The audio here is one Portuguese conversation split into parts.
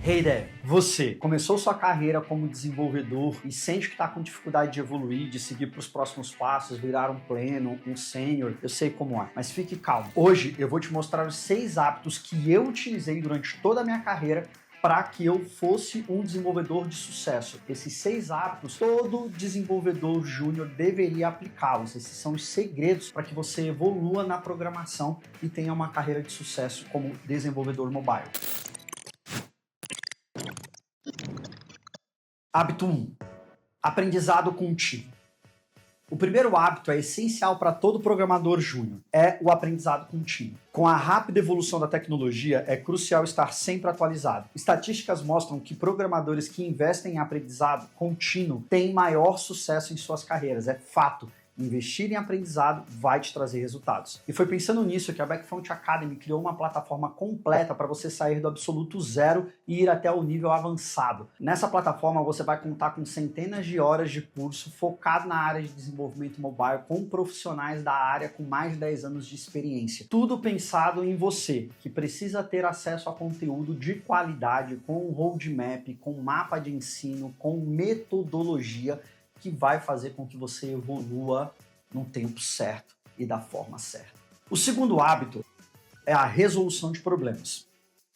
Hey there! Você começou sua carreira como desenvolvedor e sente que está com dificuldade de evoluir, de seguir para os próximos passos, virar um pleno, um sênior, eu sei como é, mas fique calmo. Hoje eu vou te mostrar os 6 hábitos que eu utilizei durante toda a minha carreira para que eu fosse um desenvolvedor de sucesso. Esses 6 hábitos, todo desenvolvedor júnior deveria aplicá-los. Esses são os segredos para que você evolua na programação e tenha uma carreira de sucesso como desenvolvedor mobile. Hábito 1. Aprendizado contínuo. O primeiro hábito é essencial para todo programador júnior, é o aprendizado contínuo. Com a rápida evolução da tecnologia, é crucial estar sempre atualizado. Estatísticas mostram que programadores que investem em aprendizado contínuo têm maior sucesso em suas carreiras, é fato. Investir em aprendizado vai te trazer resultados. E foi pensando nisso que a Backfront Academy criou uma plataforma completa para você sair do absoluto zero e ir até o nível avançado. Nessa plataforma você vai contar com centenas de horas de curso focado na área de desenvolvimento mobile com profissionais da área com mais de 10 anos de experiência. Tudo pensado em você, que precisa ter acesso a conteúdo de qualidade, com um roadmap, com mapa de ensino, com metodologia, que vai fazer com que você evolua no tempo certo e da forma certa. O segundo hábito é a resolução de problemas.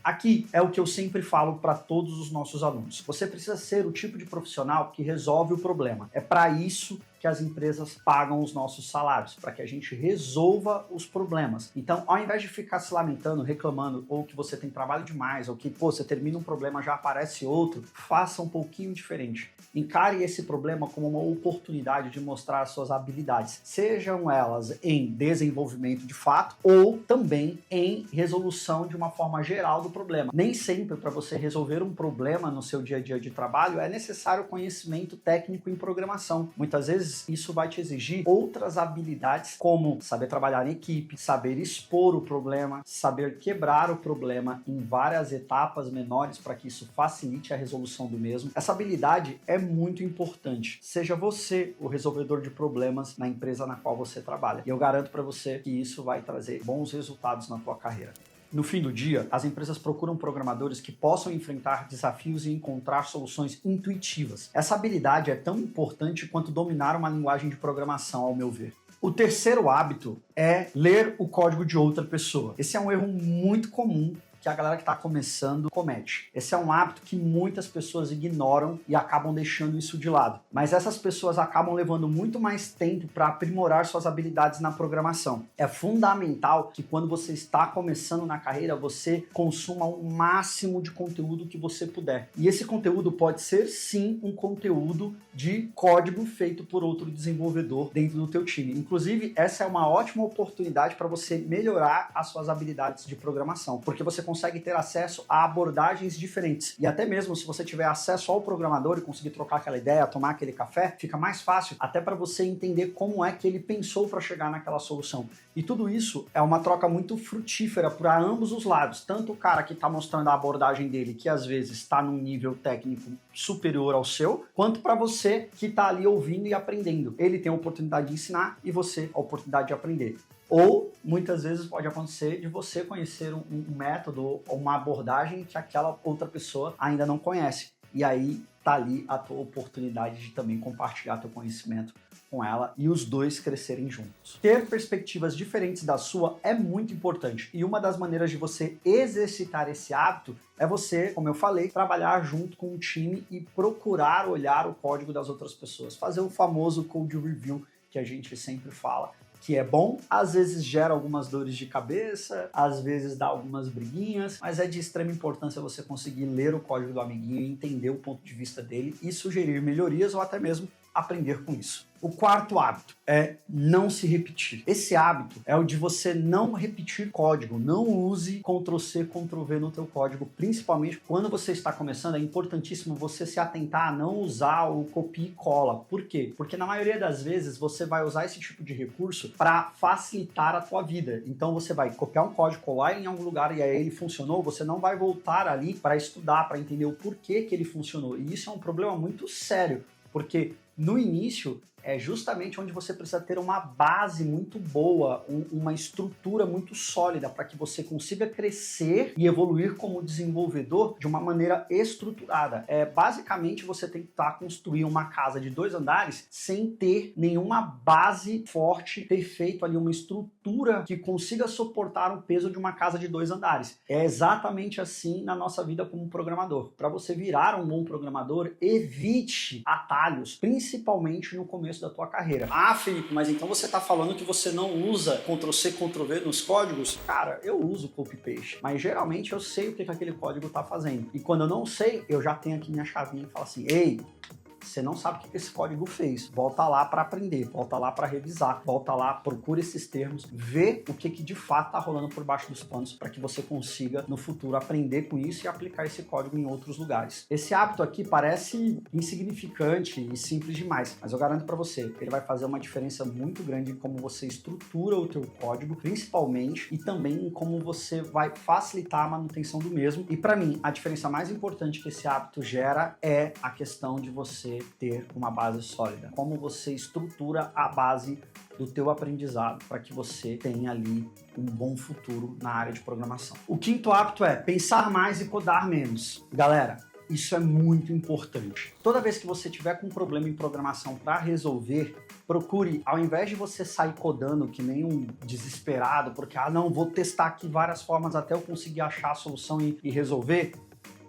Aqui é o que eu sempre falo para todos os nossos alunos. Você precisa ser o tipo de profissional que resolve o problema. É para isso que as empresas pagam os nossos salários, para que a gente resolva os problemas. Então, ao invés de ficar se lamentando, reclamando, ou que você tem trabalho demais, ou que, você termina um problema, já aparece outro, faça um pouquinho diferente. Encare esse problema como uma oportunidade de mostrar suas habilidades, sejam elas em desenvolvimento de fato, ou também em resolução de uma forma geral do problema. Nem sempre, para você resolver um problema no seu dia a dia de trabalho, é necessário conhecimento técnico em programação. Muitas vezes, isso vai te exigir outras habilidades, como saber trabalhar em equipe, saber expor o problema, saber quebrar o problema em várias etapas menores para que isso facilite a resolução do mesmo. Essa habilidade é muito importante. Seja você o resolvedor de problemas na empresa na qual você trabalha. E eu garanto para você que isso vai trazer bons resultados na tua carreira. No fim do dia, as empresas procuram programadores que possam enfrentar desafios e encontrar soluções intuitivas. Essa habilidade é tão importante quanto dominar uma linguagem de programação, ao meu ver. O terceiro hábito é ler o código de outra pessoa. Esse é um erro muito comum que a galera que está começando comete. Esse é um hábito que muitas pessoas ignoram e acabam deixando isso de lado. Mas essas pessoas acabam levando muito mais tempo para aprimorar suas habilidades na programação. É fundamental que quando você está começando na carreira, você consuma o máximo de conteúdo que você puder. E esse conteúdo pode ser sim um conteúdo de código feito por outro desenvolvedor dentro do teu time. Inclusive, essa é uma ótima oportunidade para você melhorar as suas habilidades de programação, porque você consegue ter acesso a abordagens diferentes. E até mesmo se você tiver acesso ao programador e conseguir trocar aquela ideia, tomar aquele café, fica mais fácil até para você entender como é que ele pensou para chegar naquela solução. E tudo isso é uma troca muito frutífera para ambos os lados. Tanto o cara que está mostrando a abordagem dele, que às vezes está num nível técnico superior ao seu, quanto para você que está ali ouvindo e aprendendo. Ele tem a oportunidade de ensinar e você a oportunidade de aprender. Ou, muitas vezes, pode acontecer de você conhecer um método ou uma abordagem que aquela outra pessoa ainda não conhece. E aí tá ali a tua oportunidade de também compartilhar teu conhecimento com ela e os dois crescerem juntos. Ter perspectivas diferentes da sua é muito importante. E uma das maneiras de você exercitar esse hábito é você, como eu falei, trabalhar junto com um time e procurar olhar o código das outras pessoas. Fazer o famoso code review que a gente sempre fala, que é bom, às vezes gera algumas dores de cabeça, às vezes dá algumas briguinhas, mas é de extrema importância você conseguir ler o código do amiguinho e entender o ponto de vista dele e sugerir melhorias ou até mesmo aprender com isso. O quarto hábito é não se repetir. Esse hábito é o de você não repetir código. Não use Ctrl+C, Ctrl+V no teu código, principalmente quando você está começando. É importantíssimo você se atentar a não usar o copia e cola. Por quê? Porque na maioria das vezes você vai usar esse tipo de recurso para facilitar a tua vida. Então você vai copiar um código, colar ele em algum lugar e aí ele funcionou, você não vai voltar ali para estudar, para entender o porquê que ele funcionou. E isso é um problema muito sério, porque no início é justamente onde você precisa ter uma base muito boa, uma estrutura muito sólida para que você consiga crescer e evoluir como desenvolvedor de uma maneira estruturada. Basicamente, você tem que construir uma casa de 2 andares sem ter nenhuma base forte, ter feito ali uma estrutura que consiga suportar o peso de uma casa de 2 andares. É exatamente assim na nossa vida como programador. Para você virar um bom programador, evite atalhos, principalmente no começo da tua carreira. Ah, Felipe, mas então você está falando que você não usa Ctrl+C, Ctrl+V nos códigos? Cara, eu uso copy-paste, mas geralmente eu sei o que aquele código está fazendo. E quando eu não sei, eu já tenho aqui minha chavinha e falo assim, ei, você não sabe o que esse código fez. Volta lá para aprender, volta lá para revisar, volta lá, procura esses termos, vê o que de fato está rolando por baixo dos panos para que você consiga no futuro aprender com isso e aplicar esse código em outros lugares. Esse hábito aqui parece insignificante e simples demais, mas eu garanto para você que ele vai fazer uma diferença muito grande em como você estrutura o teu código, principalmente, e também em como você vai facilitar a manutenção do mesmo. E para mim, a diferença mais importante que esse hábito gera é a questão de você ter uma base sólida. Como você estrutura a base do teu aprendizado para que você tenha ali um bom futuro na área de programação. O quinto hábito é pensar mais e codar menos. Galera, isso é muito importante. Toda vez que você tiver com um problema em programação para resolver, procure, ao invés de você sair codando que nem um desesperado, porque, não, vou testar aqui várias formas até eu conseguir achar a solução e resolver,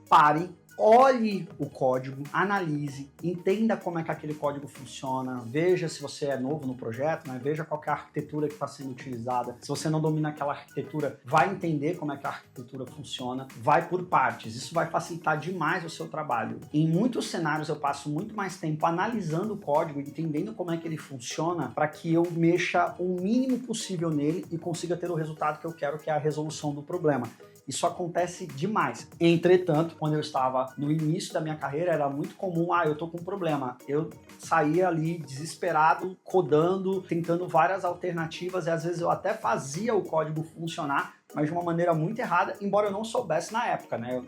pare. Olhe o código, analise, entenda como é que aquele código funciona, veja se você é novo no projeto, né? Veja qual que é a arquitetura que está sendo utilizada. Se você não domina aquela arquitetura, vai entender como é que a arquitetura funciona, vai por partes. Isso vai facilitar demais o seu trabalho. Em muitos cenários eu passo muito mais tempo analisando o código, entendendo como é que ele funciona, para que eu mexa o mínimo possível nele e consiga ter o resultado que eu quero, que é a resolução do problema. Isso acontece demais. Entretanto, quando eu estava no início da minha carreira, era muito comum, eu tô com um problema. Eu saía ali desesperado, codando, tentando várias alternativas, e às vezes eu até fazia o código funcionar, mas de uma maneira muito errada, embora eu não soubesse na época, né?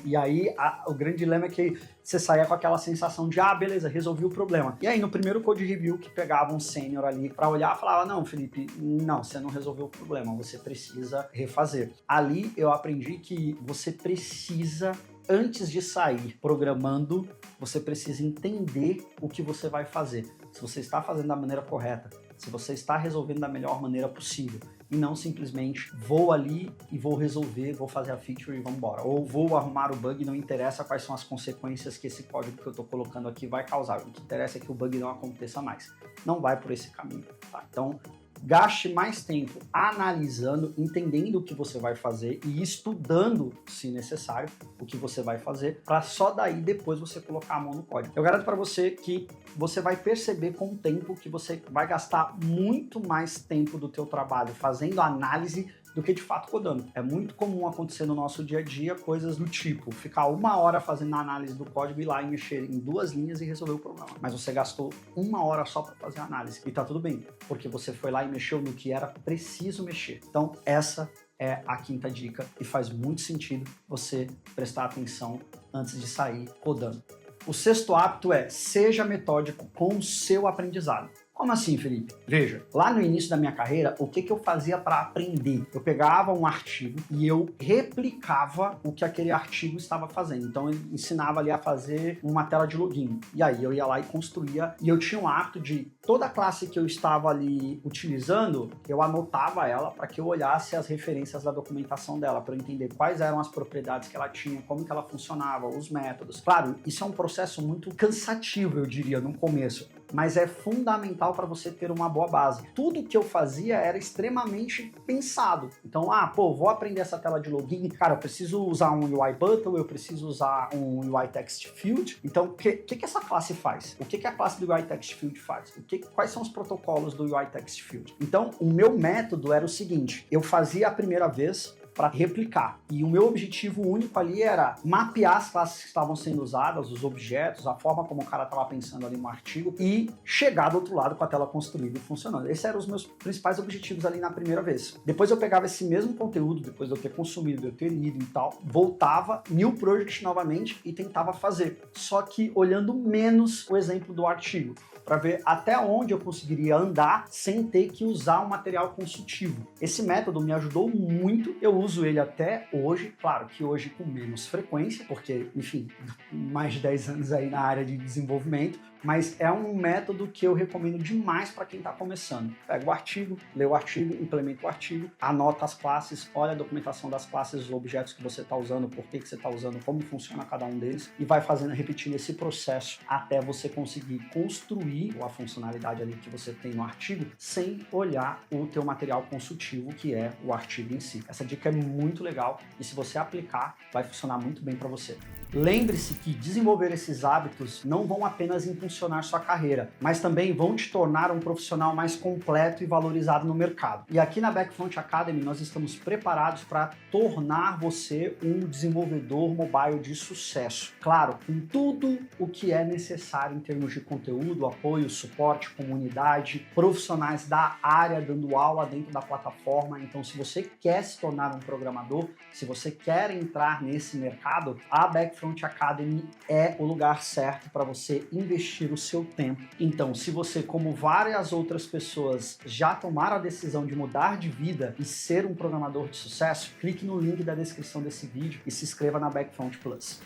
E aí o grande dilema é que você saía com aquela sensação de, beleza, resolvi o problema. E aí no primeiro code review que pegava um sênior ali para olhar, falava, não, Felipe, não, você não resolveu o problema, você precisa refazer. Ali eu aprendi que você precisa, antes de sair programando, você precisa entender o que você vai fazer. Se você está fazendo da maneira correta, se você está resolvendo da melhor maneira possível, e não simplesmente vou ali e vou resolver, vou fazer a feature e vamos embora. Ou vou arrumar o bug, não interessa quais são as consequências que esse código que eu estou colocando aqui vai causar. O que interessa é que o bug não aconteça mais. Não vai por esse caminho, tá? Então, gaste mais tempo analisando, entendendo o que você vai fazer e estudando, se necessário, o que você vai fazer, para só daí depois você colocar a mão no código. Eu garanto para você que você vai perceber com o tempo que você vai gastar muito mais tempo do teu trabalho fazendo análise do que de fato codando. É muito comum acontecer no nosso dia a dia coisas do tipo ficar 1 hora fazendo a análise do código, ir lá e mexer em 2 linhas e resolver o problema. Mas você gastou 1 hora só para fazer a análise e tá tudo bem, porque você foi lá e mexeu no que era preciso mexer. Então essa é a quinta dica e faz muito sentido você prestar atenção antes de sair codando. O sexto hábito é seja metódico com o seu aprendizado. Como assim, Felipe? Veja, lá no início da minha carreira, o que eu fazia para aprender? Eu pegava um artigo e eu replicava o que aquele artigo estava fazendo. Então, eu ensinava ali a fazer uma tela de login. E aí eu ia lá e construía. E eu tinha um hábito de toda classe que eu estava ali utilizando, eu anotava ela para que eu olhasse as referências da documentação dela, para eu entender quais eram as propriedades que ela tinha, como que ela funcionava, os métodos. Claro, isso é um processo muito cansativo, eu diria, no começo, mas é fundamental para você ter uma boa base. Tudo que eu fazia era extremamente pensado. Então, vou aprender essa tela de login, cara, eu preciso usar um UI button, eu preciso usar um UI text field. Então, o que essa classe faz? O que a classe do UI text field faz? Quais são os protocolos do UI text field? Então, o meu método era o seguinte, eu fazia a primeira vez, para replicar. E o meu objetivo único ali era mapear as classes que estavam sendo usadas, os objetos, a forma como o cara estava pensando ali no artigo e chegar do outro lado com a tela construída e funcionando. Esses eram os meus principais objetivos ali na primeira vez. Depois eu pegava esse mesmo conteúdo, depois de eu ter consumido, de eu ter lido e tal, voltava, new project novamente e tentava fazer. Só que olhando menos o exemplo do artigo, para ver até onde eu conseguiria andar sem ter que usar um material consultivo. Esse método me ajudou muito, eu uso ele até hoje, claro que hoje com menos frequência, porque, enfim, mais de 10 anos aí na área de desenvolvimento, mas é um método que eu recomendo demais para quem está começando. Pega o artigo, lê o artigo, implementa o artigo, anota as classes, olha a documentação das classes, os objetos que você está usando, por que você está usando, como funciona cada um deles, e vai fazendo, repetindo esse processo até você conseguir construir a funcionalidade ali que você tem no artigo sem olhar o teu material consultivo, que é o artigo em si. Essa dica é muito legal e se você aplicar, vai funcionar muito bem para você. Lembre-se que desenvolver esses hábitos não vão apenas impulsionar sua carreira, mas também vão te tornar um profissional mais completo e valorizado no mercado. E aqui na Backfront Academy nós estamos preparados para tornar você um desenvolvedor mobile de sucesso. Claro, com tudo o que é necessário em termos de conteúdo, apoio, suporte, comunidade, profissionais da área dando aula dentro da plataforma. Então, se você quer se tornar um programador, se você quer entrar nesse mercado, a Backfront Academy é o lugar certo para você investir o seu tempo. Então, se você, como várias outras pessoas, já tomaram a decisão de mudar de vida e ser um programador de sucesso, clique no link da descrição desse vídeo e se inscreva na Backfront Plus.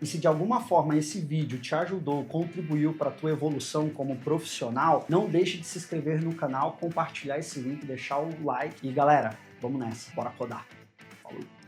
E se de alguma forma esse vídeo te ajudou, contribuiu para a tua evolução como profissional, não deixe de se inscrever no canal, compartilhar esse link, deixar o like e galera, vamos nessa, bora codar. Falou!